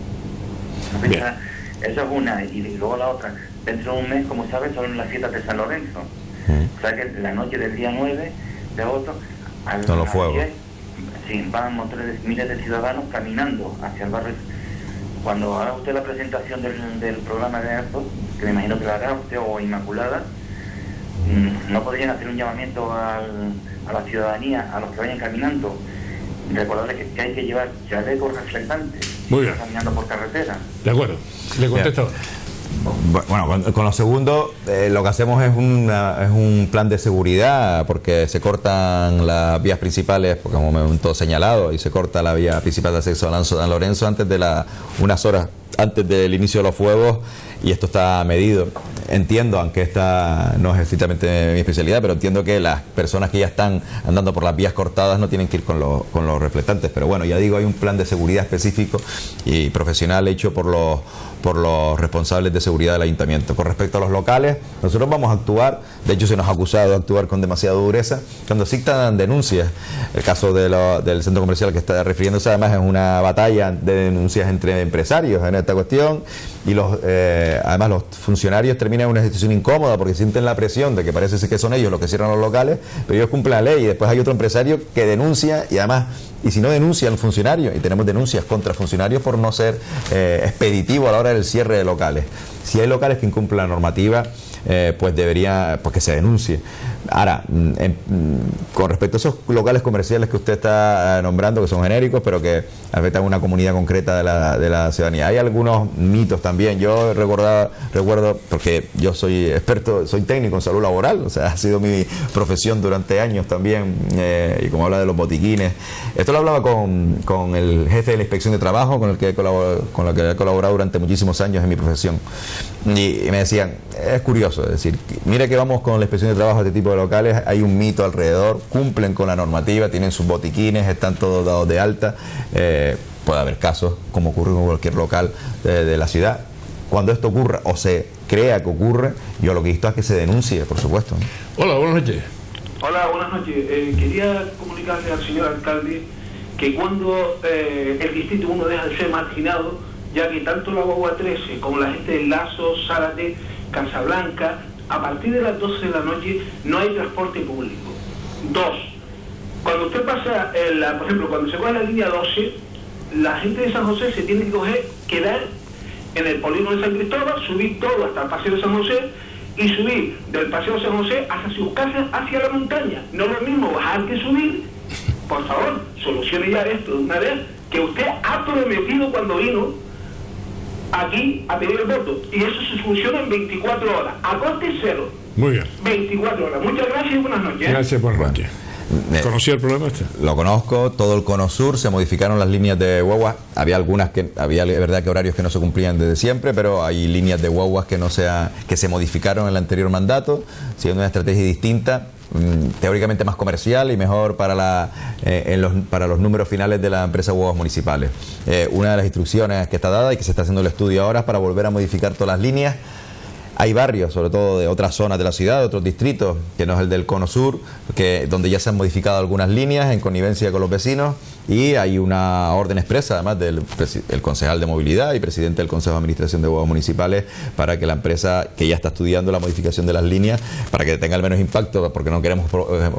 ¿No piensa? Eso es una, y luego la otra, dentro de un mes, como sabes, son las fiestas de San Lorenzo. O sea que la noche del día 9 de agosto, son los fuegos. Sí, van miles de ciudadanos caminando hacia el barrio. Cuando haga usted la presentación del programa de actos, que me imagino que la hará usted o Inmaculada, ¿no podrían hacer un llamamiento a la ciudadanía, a los que vayan caminando, recordarles que hay que llevar chalecos reflectantes? Muy bien. Caminando por carretera. De acuerdo. Le contesto ahora. Bueno, con lo segundo, lo que hacemos es un plan de seguridad, porque se cortan las vías principales, porque como me todo señalado, y se corta la vía principal de acceso a San Lorenzo unas horas antes del inicio de los fuegos, y esto está medido. Entiendo, aunque esta no es estrictamente mi especialidad, pero entiendo que las personas que ya están andando por las vías cortadas no tienen que ir con los reflectantes. Pero bueno, ya digo, hay un plan de seguridad específico y profesional hecho por los responsables de seguridad del ayuntamiento. Con respecto a los locales, nosotros vamos a actuar, de hecho se nos ha acusado de actuar con demasiada dureza, cuando existan denuncias. El caso del centro comercial que está refiriéndose además es una batalla de denuncias entre empresarios en esta cuestión, y además los funcionarios terminan en una situación incómoda porque sienten la presión de que parece que son ellos los que cierran los locales, pero ellos cumplen la ley, y después hay otro empresario que denuncia, y además, y si no denuncia al funcionario, y tenemos denuncias contra funcionarios por no ser expeditivo a la hora del cierre de locales. Si hay locales que incumplen la normativa, pues debería que se denuncie. Ahora, con respecto a esos locales comerciales que usted está nombrando, que son genéricos, pero que afectan a una comunidad concreta de la ciudadanía, hay algunos mitos también. Yo recuerdo, porque yo soy experto, soy técnico en salud laboral, o sea, ha sido mi profesión durante años también, y como habla de los botiquines, esto lo hablaba con el jefe de la inspección de trabajo, con el que he colaborado durante muchísimos años en mi profesión, y me decían, es curioso, es decir, mire que vamos con la inspección de trabajo de este tipo de locales, hay un mito alrededor, cumplen con la normativa, tienen sus botiquines, están todos dados de alta. Puede haber casos, como ocurre en cualquier local de la ciudad. Cuando esto ocurra o se crea que ocurre, yo lo que insto es que se denuncie, por supuesto. Hola, buenas noches. Hola, buenas noches. Quería comunicarle al señor alcalde que cuando el distrito 1 deja de ser marginado, ya que tanto la Guagua 13 como la gente de Lazo, Zárate, Casablanca, a partir de las 12 de la noche no hay transporte público. 2. Cuando usted pasa, por ejemplo, cuando se coge la línea 12, la gente de San José se tiene que quedar en el polígono de San Cristóbal, subir todo hasta el Paseo de San José y subir del Paseo de San José hacia sus casas, hacia la montaña. No es lo mismo bajar que subir. Por favor, solucione ya esto de una vez, que usted ha prometido cuando vino aquí a pedir el voto, y eso se soluciona en 24 horas, a coste cero. Muy bien. 24 horas. Muchas gracias y buenas noches. Gracias, buenas noches. ¿Conocía el problema este? Lo conozco, todo el Cono Sur, se modificaron las líneas de guaguas, había algunas que, había verdad que horarios que no se cumplían desde siempre, pero hay líneas de guaguas que se modificaron en el anterior mandato, siguiendo una estrategia distinta, teóricamente más comercial y mejor para los números finales de la empresa Guaguas Municipales. Una de las instrucciones que está dada y que se está haciendo el estudio ahora es para volver a modificar todas las líneas. Hay barrios, sobre todo de otras zonas de la ciudad, de otros distritos, que no es el del Cono Sur, donde ya se han modificado algunas líneas en connivencia con los vecinos, y hay una orden expresa, además del concejal de movilidad y presidente del Consejo de Administración de Guaguas Municipales, para que la empresa, que ya está estudiando la modificación de las líneas, para que tenga el menos impacto, porque no queremos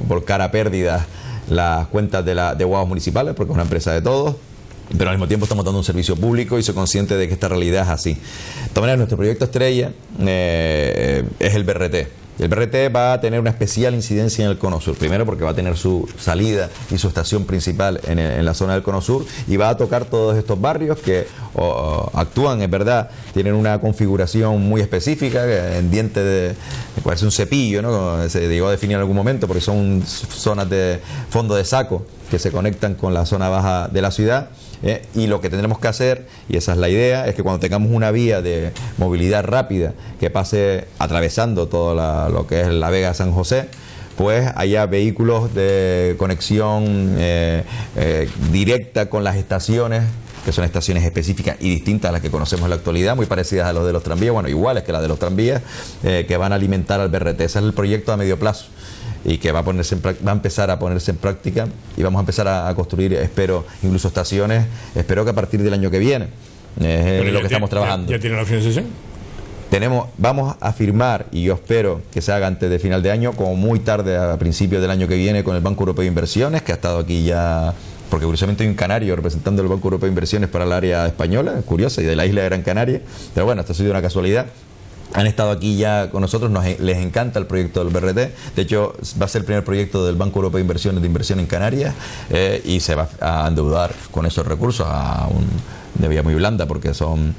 volcar a pérdidas las cuentas de Guaguas Municipales, porque es una empresa de todos, pero al mismo tiempo estamos dando un servicio público y soy consciente de que esta realidad es así. De todas maneras, nuestro proyecto estrella es el BRT. El BRT va a tener una especial incidencia en el Cono Sur, primero porque va a tener su salida y su estación principal en la zona del Cono Sur, y va a tocar todos estos barrios que actúan, es verdad, tienen una configuración muy específica, en diente de parece un cepillo, ¿no? Como se llegó a definir en algún momento, porque son zonas de fondo de saco que se conectan con la zona baja de la ciudad. Y lo que tendremos que hacer, y esa es la idea, es que cuando tengamos una vía de movilidad rápida que pase atravesando todo lo que es la Vega San José, pues haya vehículos de conexión directa con las estaciones, que son estaciones específicas y distintas a las que conocemos en la actualidad, muy parecidas a los de los tranvías, bueno, iguales que las de los tranvías, que van a alimentar al BRT. Ese es el proyecto a medio plazo, y que va a empezar a ponerse en práctica, y vamos a empezar a construir, espero, incluso estaciones, espero que a partir del año que viene, es lo que estamos trabajando. ¿Ya tiene la financiación? Vamos a firmar, y yo espero que se haga antes de final de año, como muy tarde a principios del año que viene, con el Banco Europeo de Inversiones, que ha estado aquí ya, porque curiosamente hay un canario representando el Banco Europeo de Inversiones para el área española, curiosa, y de la isla de Gran Canaria, pero bueno, esto ha sido una casualidad. Han estado aquí ya con nosotros, les encanta el proyecto del BRT. De hecho, va a ser el primer proyecto del Banco Europeo de Inversiones de inversión en Canarias, y se va a endeudar con esos recursos de vía muy blanda, porque son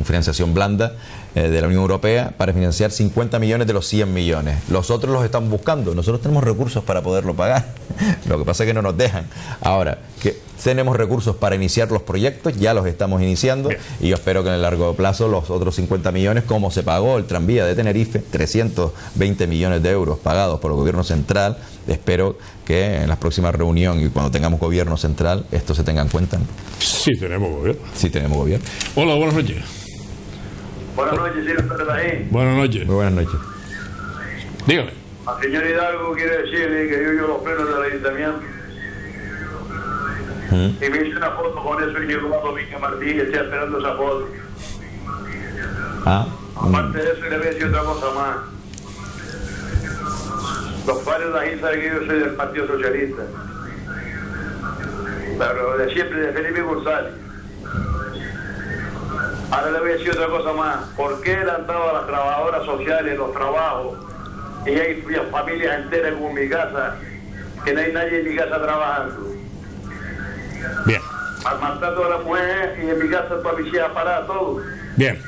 financiación blanda de la Unión Europea, para financiar 50 millones de los 100 millones. Los otros los están buscando. Nosotros tenemos recursos para poderlo pagar. Lo que pasa es que no nos dejan. Ahora, tenemos recursos para iniciar los proyectos, ya los estamos iniciando. Bien. Y yo espero que en el largo plazo los otros 50 millones, como se pagó el tranvía de Tenerife, 320 millones de euros pagados por el gobierno central, espero que en la próxima reunión y cuando tengamos gobierno central esto se tenga en cuenta, ¿no? Sí tenemos gobierno. Sí tenemos gobierno. Hola, buenas noches. Buenas noches, señor Tajín. Buenas noches. Muy buenas noches. Dígame. Al señor Hidalgo quiere decirle que yo los plenos del ayuntamiento y me hice una foto con eso y llegó Domingo Martí y estoy esperando esa foto. Aparte de eso, le voy a decir otra cosa más. Los padres de Tajín saben que yo soy del Partido Socialista, pero de siempre, de Felipe González. Ahora le voy a decir otra cosa más. ¿Por qué le han dado a las trabajadoras sociales los trabajos? Y hay familias enteras como en mi casa, que no hay nadie en mi casa trabajando. Bien. Maltratando a la mujer y en mi casa toda mi hija parada, todo. Bien.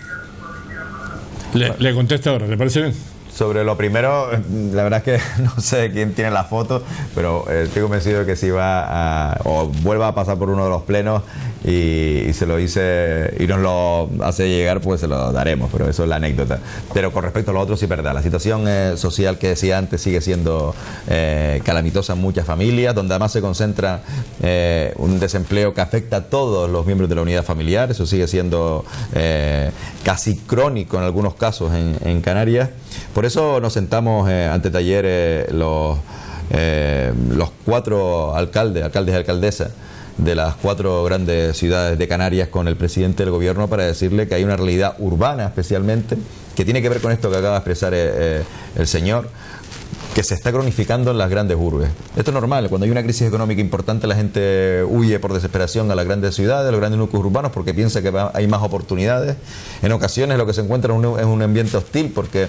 Le contesto ahora, ¿le parece bien? Sobre lo primero, la verdad es que no sé quién tiene la foto, pero estoy convencido de que si va o vuelva a pasar por uno de los plenos y se lo dice y nos lo hace llegar, pues se lo daremos, pero eso es la anécdota. Pero con respecto a lo otro, sí es verdad, la situación social que decía antes sigue siendo calamitosa en muchas familias, donde además se concentra un desempleo que afecta a todos los miembros de la unidad familiar. Eso sigue siendo casi crónico en algunos casos en Canarias. Por eso nos sentamos anteayer los 4 alcaldes y alcaldesas de las 4 grandes ciudades de Canarias con el presidente del gobierno para decirle que hay una realidad urbana especialmente que tiene que ver con esto que acaba de expresar el señor, que se está cronificando en las grandes urbes. Esto es normal, cuando hay una crisis económica importante la gente huye por desesperación a las grandes ciudades, a los grandes núcleos urbanos, porque piensa que hay más oportunidades. En ocasiones lo que se encuentra es un ambiente hostil, porque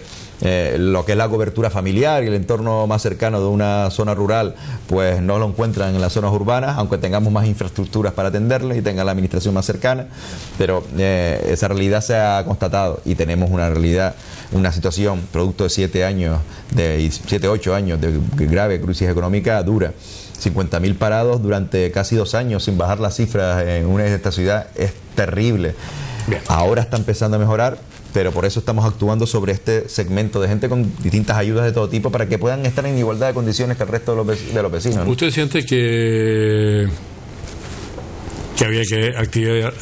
lo que es la cobertura familiar y el entorno más cercano de una zona rural, pues no lo encuentran en las zonas urbanas, aunque tengamos más infraestructuras para atenderles y tenga la administración más cercana, pero esa realidad se ha constatado y tenemos una realidad, una situación producto de 7, 8 años de grave crisis económica dura. 50.000 parados durante casi 2 años sin bajar las cifras en una de estas ciudades es terrible. Bien. Ahora está empezando a mejorar, pero por eso estamos actuando sobre este segmento de gente con distintas ayudas de todo tipo para que puedan estar en igualdad de condiciones que el resto de los vecinos, ¿no? ¿Usted siente que había que activar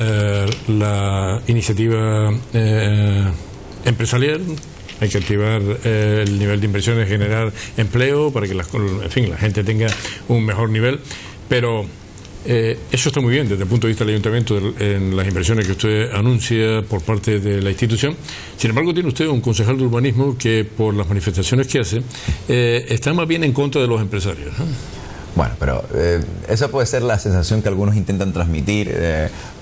la iniciativa empresarial? Hay que activar el nivel de inversiones, generar empleo para que la gente tenga un mejor nivel, pero eso está muy bien desde el punto de vista del ayuntamiento en las inversiones que usted anuncia por parte de la institución. Sin embargo, tiene usted un concejal de urbanismo que por las manifestaciones que hace está más bien en contra de los empresarios, ¿no? Bueno, pero esa puede ser la sensación que algunos intentan transmitir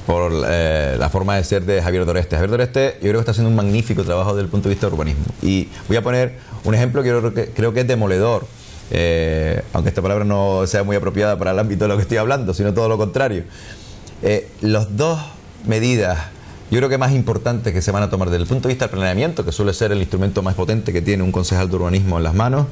por la forma de ser de Javier Doreste. Javier Doreste yo creo que está haciendo un magnífico trabajo desde el punto de vista del urbanismo. Y voy a poner un ejemplo que creo que es demoledor, aunque esta palabra no sea muy apropiada para el ámbito de lo que estoy hablando, sino todo lo contrario. Las 2 medidas, yo creo que más importantes que se van a tomar desde el punto de vista del planeamiento, que suele ser el instrumento más potente que tiene un concejal de urbanismo en las manos,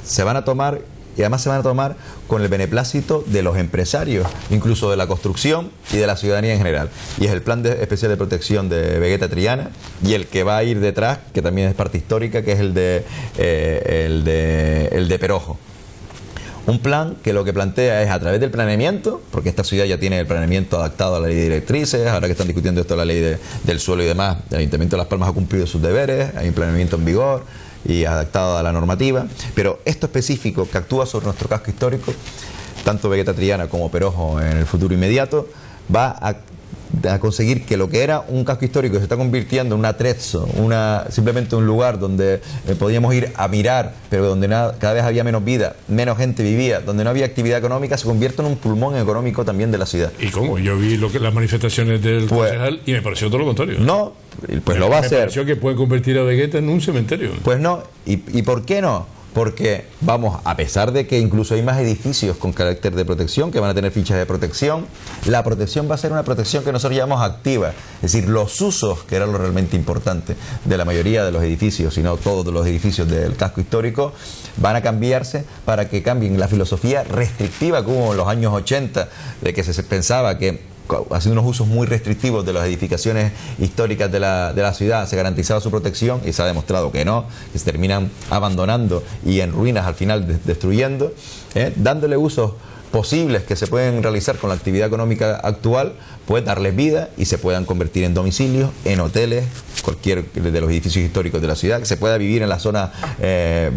se van a tomar. Y además se van a tomar con el beneplácito de los empresarios, incluso de la construcción y de la ciudadanía en general. Y es el Plan especial de protección de Vegeta Triana y el que va a ir detrás, que también es parte histórica, que es el de Perojo. Un plan que lo que plantea es a través del planeamiento, porque esta ciudad ya tiene el planeamiento adaptado a la ley de directrices, ahora que están discutiendo esto de la ley del suelo y demás, el Ayuntamiento de Las Palmas ha cumplido sus deberes, hay un planeamiento en vigor y adaptado a la normativa, pero esto específico que actúa sobre nuestro casco histórico, tanto Vegeta Triana como Perojo en el futuro inmediato, va a conseguir que lo que era un casco histórico se está convirtiendo en un atrezzo, simplemente un lugar donde podíamos ir a mirar, pero donde cada vez había menos vida, menos gente vivía, donde no había actividad económica, se convierte en un pulmón económico también de la ciudad. ¿Y cómo? Yo vi las manifestaciones del concejal y me pareció todo lo contrario. No, pues lo va a hacer. Me pareció que puede convertir a Vegeta en un cementerio. Pues no, ¿y por qué no? porque vamos, a pesar de que incluso hay más edificios con carácter de protección que van a tener fichas de protección, la protección va a ser una protección que nosotros llamamos activa, es decir, los usos, que era lo realmente importante de la mayoría de los edificios, si no todos los edificios del casco histórico, van a cambiarse para que cambien la filosofía restrictiva que hubo en los años 80, de que se pensaba que haciendo unos usos muy restrictivos de las edificaciones históricas de la ciudad se garantizaba su protección, y se ha demostrado que no, que se terminan abandonando y en ruinas al final destruyendo, dándole usos posibles que se pueden realizar con la actividad económica actual, pues darles vida y se puedan convertir en domicilios, en hoteles, cualquier de los edificios históricos de la ciudad, que se pueda vivir en las zonas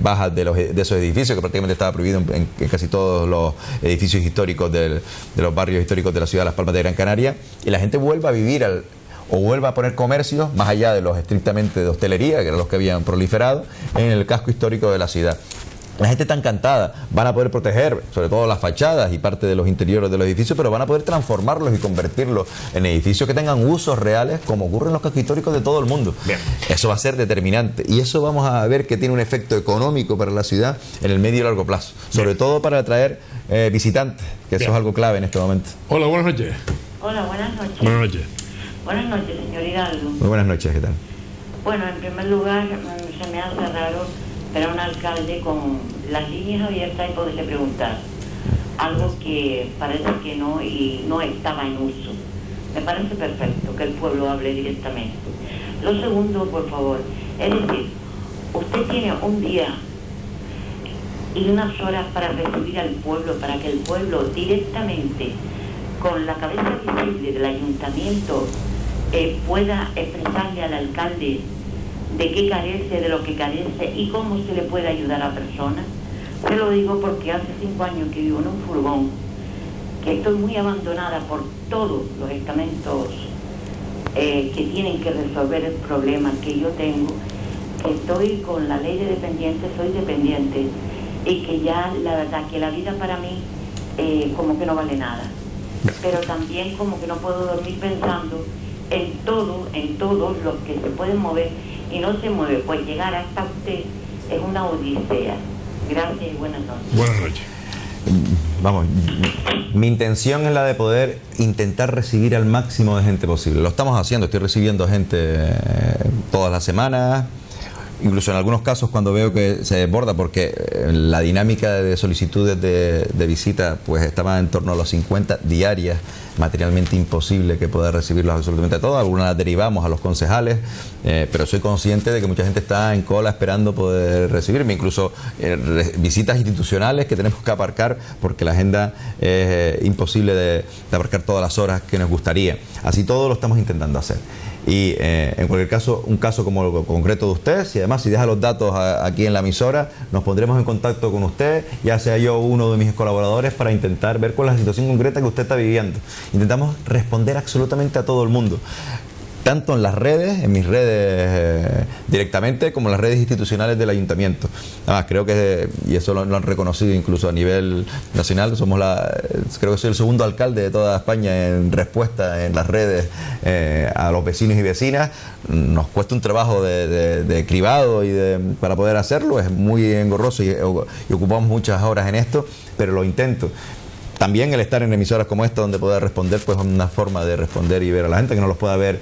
bajas de esos edificios, que prácticamente estaba prohibido en casi todos los edificios históricos de los barrios históricos de la ciudad de Las Palmas de Gran Canaria, y la gente vuelva a vivir o vuelva a poner comercios, más allá de los estrictamente de hostelería, que eran los que habían proliferado, en el casco histórico de la ciudad. La gente está encantada, van a poder proteger sobre todo las fachadas y parte de los interiores de los edificios, pero van a poder transformarlos y convertirlos en edificios que tengan usos reales, como ocurre en los cascos históricos de todo el mundo. Bien. Eso va a ser determinante, y eso vamos a ver que tiene un efecto económico para la ciudad en el medio y largo plazo, sobre todo para atraer visitantes, que eso es algo clave en este momento. Hola, buenas noches. Hola, buenas noches. Buenas noches. Buenas noches, señor Hidalgo. Muy buenas noches, ¿qué tal? Bueno, en primer lugar, se me hace raro ver a un alcalde con las líneas abiertas y poderle preguntar algo que parece que no y no estaba en uso. Me parece perfecto que el pueblo hable directamente. Lo segundo, por favor, es decir, usted tiene un día y unas horas para recibir al pueblo, para que el pueblo directamente, con la cabeza visible del ayuntamiento, pueda expresarle al alcalde de qué carece, de lo que carece y cómo se le puede ayudar a personas. Se lo digo porque hace 5 años que vivo en un furgón, que estoy muy abandonada por todos los estamentos que tienen que resolver el problema que yo tengo, que estoy con la ley de dependientes, soy dependiente, y que ya la verdad que la vida para mí como que no vale nada, pero también como que no puedo dormir pensando en todos los que se pueden mover y no se mueve, pues llegar hasta usted es una odisea. Gracias y buenas noches. Buenas noches. Vamos, mi intención es la de poder intentar recibir al máximo de gente posible. Lo estamos haciendo, estoy recibiendo gente todas las semanas, incluso en algunos casos cuando veo que se desborda, porque la dinámica de solicitudes de visita pues estaba en torno a los 50 diarias, materialmente imposible que pueda recibirlos absolutamente a todos. Algunas las derivamos a los concejales, pero soy consciente de que mucha gente está en cola esperando poder recibirme, incluso visitas institucionales que tenemos que aparcar porque la agenda es imposible de abarcar todas las horas que nos gustaría. Así todo lo estamos intentando hacer. Y en cualquier caso, un caso como el concreto de usted, si además si deja los datos aquí en la emisora, nos pondremos en contacto con usted, ya sea yo o uno de mis colaboradores, para intentar ver cuál es la situación concreta que usted está viviendo. Intentamos responder absolutamente a todo el mundo, tanto en las redes, en mis redes directamente, como en las redes institucionales del ayuntamiento. Además, creo que, y eso lo han reconocido incluso a nivel nacional, creo que soy el segundo alcalde de toda España en respuesta en las redes a los vecinos y vecinas. Nos cuesta un trabajo de cribado para poder hacerlo, es muy engorroso y ocupamos muchas horas en esto, pero lo intento. También el estar en emisoras como esta donde pueda responder, pues es una forma de responder y ver a la gente, que no los pueda ver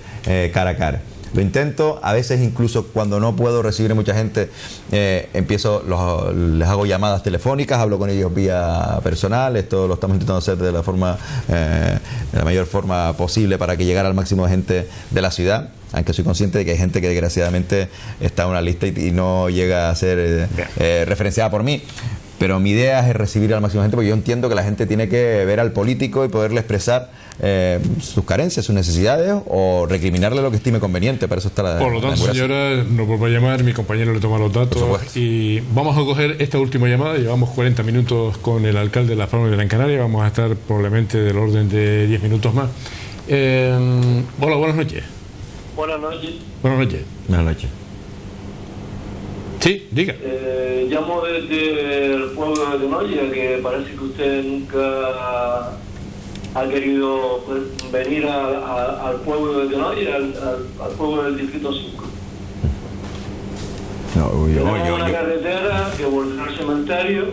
cara a cara. Lo intento, a veces incluso cuando no puedo recibir a mucha gente, les hago llamadas telefónicas, hablo con ellos vía personal. Esto lo estamos intentando hacer de la mayor forma posible para que llegara al máximo de gente de la ciudad, aunque soy consciente de que hay gente que desgraciadamente está en una lista y no llega a ser referenciada por mí. Pero mi idea es recibir al máximo de gente, porque yo entiendo que la gente tiene que ver al político y poderle expresar sus carencias, sus necesidades, o recriminarle lo que estime conveniente. Para eso está la... Por lo tanto, señora, nos vuelve a llamar, mi compañero le toma los datos y vamos a coger esta última llamada. Llevamos 40 minutos con el alcalde de Las Palmas de Gran Canaria, vamos a estar probablemente del orden de 10 minutos más. Hola, buenas noches. Buenas noches. Buenas noches. Buenas noches. Sí, diga. Llamo desde el pueblo de Denoya, que parece que usted nunca ha querido venir al pueblo de Denoya, al pueblo del Distrito 5. Tenemos una carretera que volverá al cementerio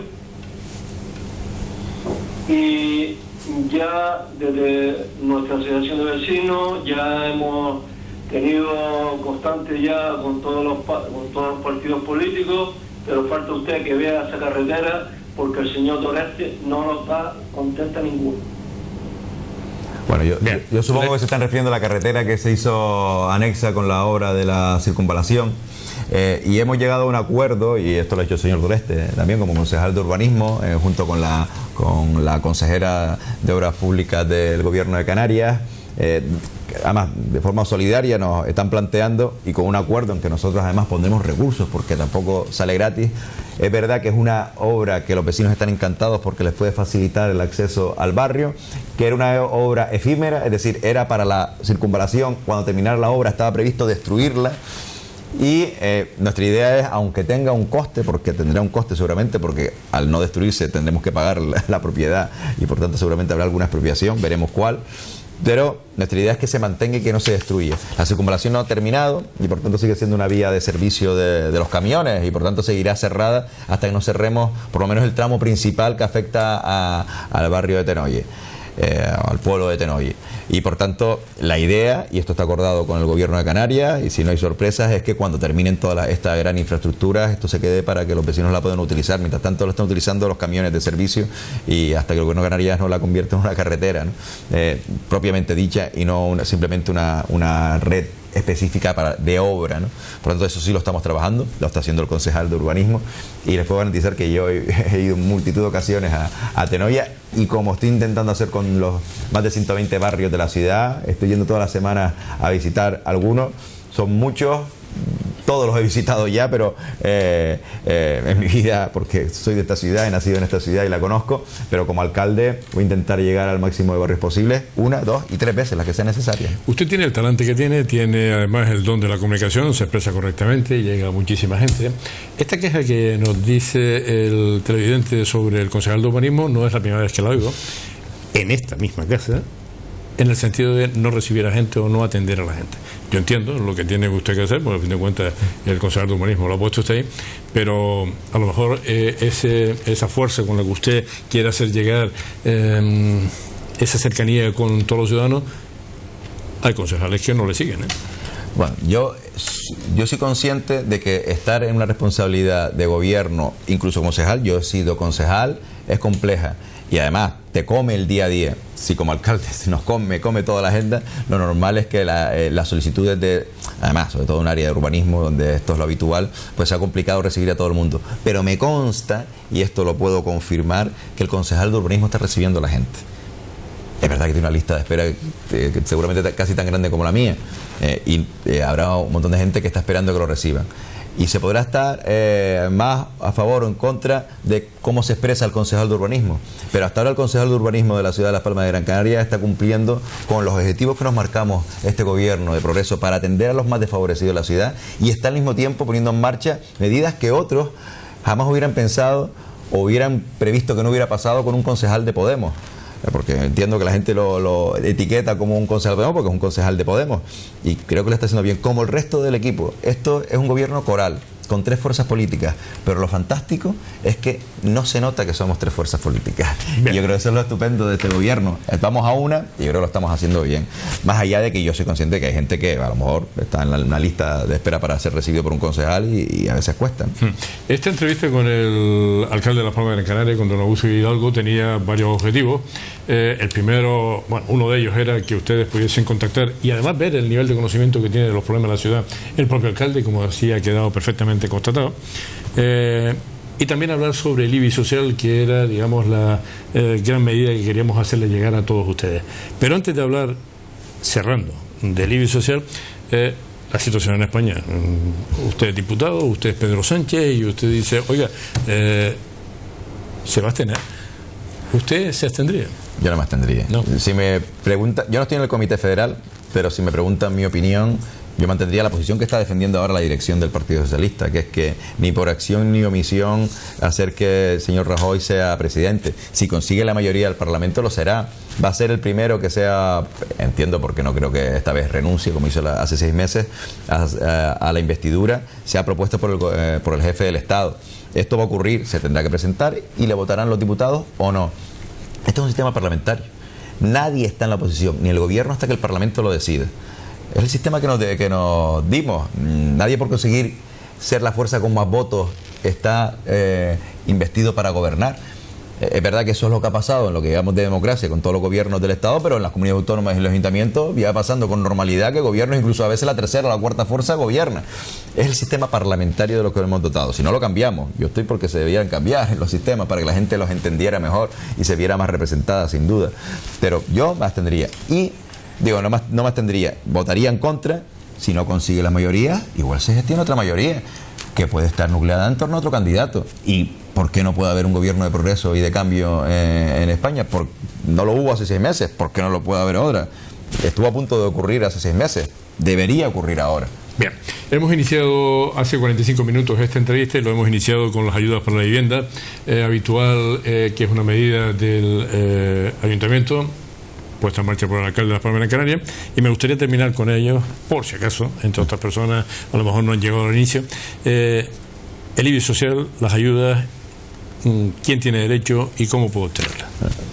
y ya desde nuestra asociación de vecinos ya hemos tenido constante ya con todos los partidos políticos, pero falta usted que vea esa carretera porque el señor Doreste no nos da contenta ninguno. Bueno, yo supongo que se están refiriendo a la carretera que se hizo anexa con la obra de la circunvalación. Y hemos llegado a un acuerdo, y esto lo ha hecho el señor Doreste también como concejal de urbanismo, junto con la consejera de Obras Públicas del Gobierno de Canarias. Además, de forma solidaria nos están planteando, y con un acuerdo en que nosotros además pondremos recursos porque tampoco sale gratis. Es verdad que es una obra que los vecinos están encantados porque les puede facilitar el acceso al barrio, que era una obra efímera, es decir, era para la circunvalación. Cuando terminara la obra estaba previsto destruirla. Y nuestra idea es, aunque tenga un coste, porque tendrá un coste seguramente, porque al no destruirse tendremos que pagar la propiedad y por tanto seguramente habrá alguna expropiación, veremos cuál, pero nuestra idea es que se mantenga y que no se destruya. La circunvalación no ha terminado y por tanto sigue siendo una vía de servicio de los camiones y por tanto seguirá cerrada hasta que no cerremos por lo menos el tramo principal que afecta al barrio de Tenoye. Al pueblo de Tenoye. Y por tanto la idea, y esto está acordado con el Gobierno de Canarias, y si no hay sorpresas, es que cuando terminen toda esta gran infraestructura, esto se quede para que los vecinos la puedan utilizar. Mientras tanto lo están utilizando los camiones de servicio y hasta que el Gobierno de Canarias no la convierta en una carretera, ¿no? Propiamente dicha y no simplemente una red específica de obra, ¿no? Por lo tanto, eso sí lo estamos trabajando, lo está haciendo el concejal de urbanismo, y les puedo garantizar que yo he ido en multitud de ocasiones a Tenoye, y como estoy intentando hacer con los más de 120 barrios de la ciudad, estoy yendo todas las semanas a visitar algunos, son muchos. Todos los he visitado ya, pero en mi vida, porque soy de esta ciudad, he nacido en esta ciudad y la conozco, pero como alcalde voy a intentar llegar al máximo de barrios posibles, 1, 2 y 3 veces, las que sean necesarias. Usted tiene el talante que tiene además el don de la comunicación, se expresa correctamente, llega a muchísima gente. Esta queja que nos dice el televidente sobre el concejal de urbanismo no es la primera vez que la oigo, en esta misma casa, en el sentido de no recibir a gente o no atender a la gente. Yo entiendo lo que tiene usted que hacer, porque al fin de cuentas el concejal de urbanismo lo ha puesto usted ahí, pero a lo mejor esa fuerza con la que usted quiere hacer llegar esa cercanía con todos los ciudadanos, hay concejales que no le siguen, Bueno, yo soy consciente de que estar en una responsabilidad de gobierno, incluso concejal, yo he sido concejal, es compleja. Y además te come el día a día. Si como alcalde me come toda la agenda, lo normal es que las solicitudes además, sobre todo en un área de urbanismo donde esto es lo habitual, pues sea complicado recibir a todo el mundo. Pero me consta, y esto lo puedo confirmar, que el concejal de urbanismo está recibiendo a la gente. Es verdad que tiene una lista de espera que seguramente casi tan grande como la mía, y habrá un montón de gente que está esperando que lo reciban. Y se podrá estar más a favor o en contra de cómo se expresa el concejal de urbanismo. Pero hasta ahora el concejal de urbanismo de la ciudad de Las Palmas de Gran Canaria está cumpliendo con los objetivos que nos marcamos este gobierno de progreso para atender a los más desfavorecidos de la ciudad, y está al mismo tiempo poniendo en marcha medidas que otros jamás hubieran pensado o hubieran previsto que no hubiera pasado con un concejal de Podemos. Porque entiendo que la gente lo etiqueta como un concejal de Podemos porque es un concejal de Podemos, y creo que lo está haciendo bien, como el resto del equipo. Esto es un gobierno coral, con 3 fuerzas políticas, pero lo fantástico es que no se nota que somos 3 fuerzas políticas. Y yo creo que eso es lo estupendo de este gobierno. Vamos a una y yo creo que lo estamos haciendo bien. Más allá de que yo soy consciente de que hay gente que a lo mejor está en una lista de espera para ser recibido por un concejal y a veces cuestan. Esta entrevista con el alcalde de Las Palmas de Gran Canaria, con don Augusto Hidalgo, tenía varios objetivos. El primero, bueno, uno de ellos era que ustedes pudiesen contactar y además ver el nivel de conocimiento que tiene de los problemas de la ciudad el propio alcalde, como así ha quedado perfectamente constatado, y también hablar sobre el IBI social, que era, digamos, la gran medida que queríamos hacerle llegar a todos ustedes. Pero antes de hablar, cerrando, del IBI social, la situación en España. Usted es diputado, usted es Pedro Sánchez, y usted dice, oiga, se va a abstener. ¿Usted se abstendría? Yo no me abstendría. No. Si me pregunta, yo no estoy en el Comité Federal, pero si me preguntan mi opinión, yo mantendría la posición que está defendiendo ahora la dirección del Partido Socialista, que es que ni por acción ni omisión hacer que el señor Rajoy sea presidente. Si consigue la mayoría del Parlamento lo será, va a ser el primero que sea, entiendo porque no creo que esta vez renuncie, como hizo hace 6 meses, a la investidura, sea propuesto por el jefe del Estado. Esto va a ocurrir, se tendrá que presentar y le votarán los diputados o no. Esto es un sistema parlamentario. Nadie está en la oposición, ni el gobierno hasta que el Parlamento lo decida. Es el sistema que nos dimos. Nadie por conseguir ser la fuerza con más votos está investido para gobernar. Es verdad que eso es lo que ha pasado en lo que llamamos de democracia con todos los gobiernos del Estado, pero en las comunidades autónomas y los ayuntamientos ya pasando con normalidad que gobiernos, incluso a veces la tercera o la cuarta fuerza gobierna. Es el sistema parlamentario de lo que hemos dotado. Si no lo cambiamos, yo estoy porque se debieran cambiar los sistemas para que la gente los entendiera mejor y se viera más representada, sin duda. Pero yo me abstendría. Y, digo, no me abstendría, votaría en contra. Si no consigue la mayoría, igual se gestiona otra mayoría que puede estar nucleada en torno a otro candidato. ¿Y por qué no puede haber un gobierno de progreso y de cambio en España? No lo hubo hace 6 meses, ¿por qué no lo puede haber ahora? Estuvo a punto de ocurrir hace 6 meses, debería ocurrir ahora. Bien, hemos iniciado hace 45 minutos esta entrevista y lo hemos iniciado con las ayudas para la vivienda, habitual, que es una medida del ayuntamiento, puesta en marcha por el alcalde de Las Palmas de Gran Canaria, y me gustaría terminar con ellos, por si acaso, entre otras personas, a lo mejor no han llegado al inicio, el IBI social, las ayudas, quién tiene derecho y cómo puedo obtenerla.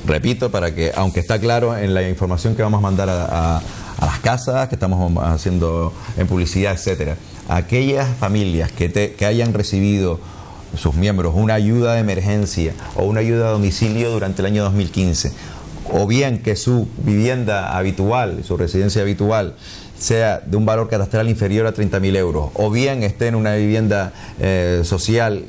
Repito, para que, aunque está claro en la información que vamos a mandar a las casas, que estamos haciendo en publicidad, etcétera, aquellas familias que hayan recibido sus miembros una ayuda de emergencia o una ayuda a domicilio durante el año 2015, o bien que su vivienda habitual, su residencia habitual, sea de un valor catastral inferior a 30.000 euros, o bien esté en una vivienda social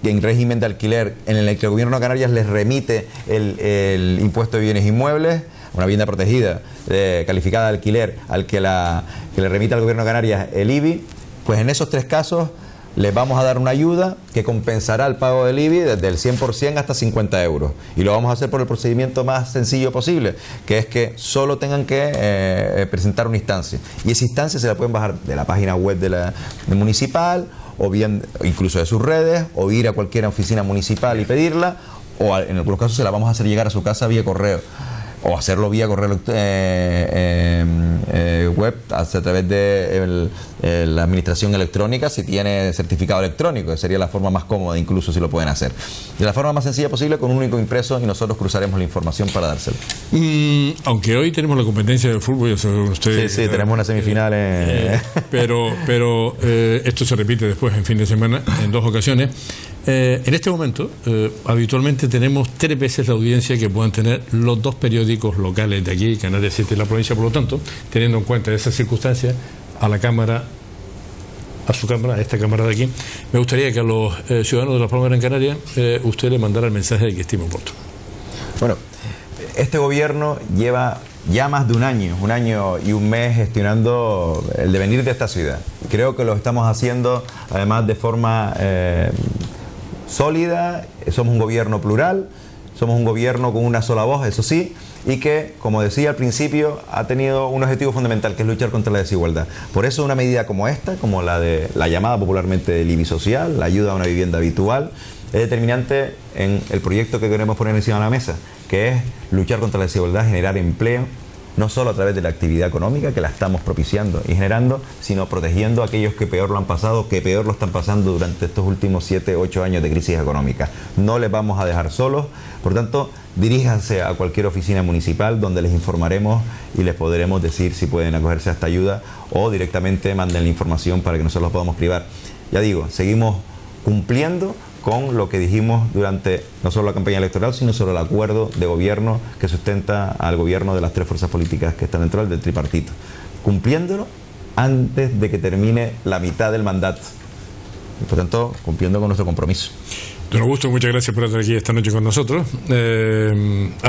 en régimen de alquiler en el que el gobierno de Canarias les remite el impuesto de bienes inmuebles, una vivienda protegida calificada de alquiler al que le remite al gobierno de Canarias el IBI, pues en esos 3 casos les vamos a dar una ayuda que compensará el pago del IBI desde el 100% hasta 50 euros. Y lo vamos a hacer por el procedimiento más sencillo posible, que es que solo tengan que presentar una instancia. Y esa instancia se la pueden bajar de la página web del municipal, o bien incluso de sus redes, o ir a cualquier oficina municipal y pedirla, o en algunos casos se la vamos a hacer llegar a su casa vía correo, o hacerlo vía correo web a través de la administración electrónica si tiene certificado electrónico, que sería la forma más cómoda incluso si lo pueden hacer. De la forma más sencilla posible con un único impreso y nosotros cruzaremos la información para dárselo. Aunque hoy tenemos la competencia de fútbol, ustedes, sí, tenemos una semifinal pero esto se repite después en fin de semana en 2 ocasiones. En este momento habitualmente tenemos 3 veces la audiencia que puedan tener los 2 periódicos locales de aquí, Canarias 7 y la provincia. Por lo tanto, teniendo en cuenta esas circunstancias, a esta cámara de aquí, me gustaría que a los ciudadanos de Las Palmas de Gran Canaria usted le mandara el mensaje de que estima oportuno. Bueno, este gobierno lleva ya más de un año y un mes gestionando el devenir de esta ciudad. Creo que lo estamos haciendo además de forma sólida. Somos un gobierno plural, somos un gobierno con una sola voz, eso sí, y que, como decía al principio, ha tenido un objetivo fundamental, que es luchar contra la desigualdad. Por eso una medida como esta, como la llamada popularmente del IBI social, la ayuda a una vivienda habitual, es determinante en el proyecto que queremos poner encima de la mesa, que es luchar contra la desigualdad, generar empleo, no solo a través de la actividad económica, que la estamos propiciando y generando, sino protegiendo a aquellos que peor lo han pasado, que peor lo están pasando durante estos últimos 7, 8 años de crisis económica. No les vamos a dejar solos, por tanto, diríjanse a cualquier oficina municipal donde les informaremos y les podremos decir si pueden acogerse a esta ayuda, o directamente manden la información para que nosotros los podamos privar. Ya digo, seguimos cumpliendo con lo que dijimos durante no solo la campaña electoral, sino sobre el acuerdo de gobierno que sustenta al gobierno de las 3 fuerzas políticas que están dentro del tripartito, cumpliéndolo antes de que termine la mitad del mandato y, por tanto, cumpliendo con nuestro compromiso. Don Augusto, muchas gracias por estar aquí esta noche con nosotros. A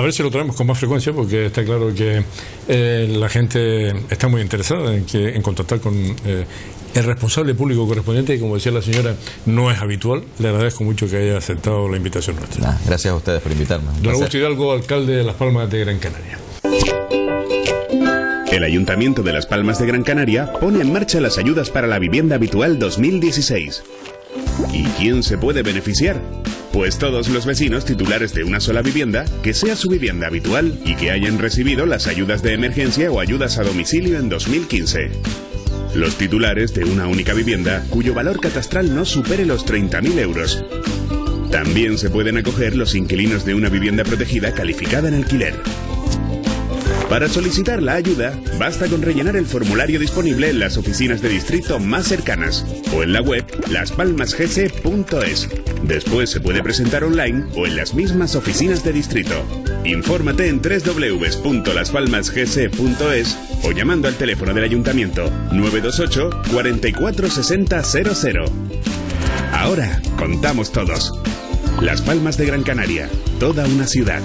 ver si lo traemos con más frecuencia, porque está claro que la gente está muy interesada en contactar con el responsable público correspondiente, y como decía la señora, no es habitual. Le agradezco mucho que haya aceptado la invitación nuestra. Gracias a ustedes por invitarme. Don Augusto Hidalgo, alcalde de Las Palmas de Gran Canaria. El Ayuntamiento de Las Palmas de Gran Canaria pone en marcha las ayudas para la vivienda habitual 2016. ¿Y quién se puede beneficiar? Pues todos los vecinos titulares de una sola vivienda, que sea su vivienda habitual y que hayan recibido las ayudas de emergencia o ayudas a domicilio en 2015. Los titulares de una única vivienda cuyo valor catastral no supere los 30.000 euros. También se pueden acoger los inquilinos de una vivienda protegida calificada en alquiler. Para solicitar la ayuda, basta con rellenar el formulario disponible en las oficinas de distrito más cercanas o en la web laspalmasgs.es. Después se puede presentar online o en las mismas oficinas de distrito. Infórmate en www.laspalmasgs.es o llamando al teléfono del ayuntamiento 928 44 60 00. Ahora contamos todos. Las Palmas de Gran Canaria, toda una ciudad.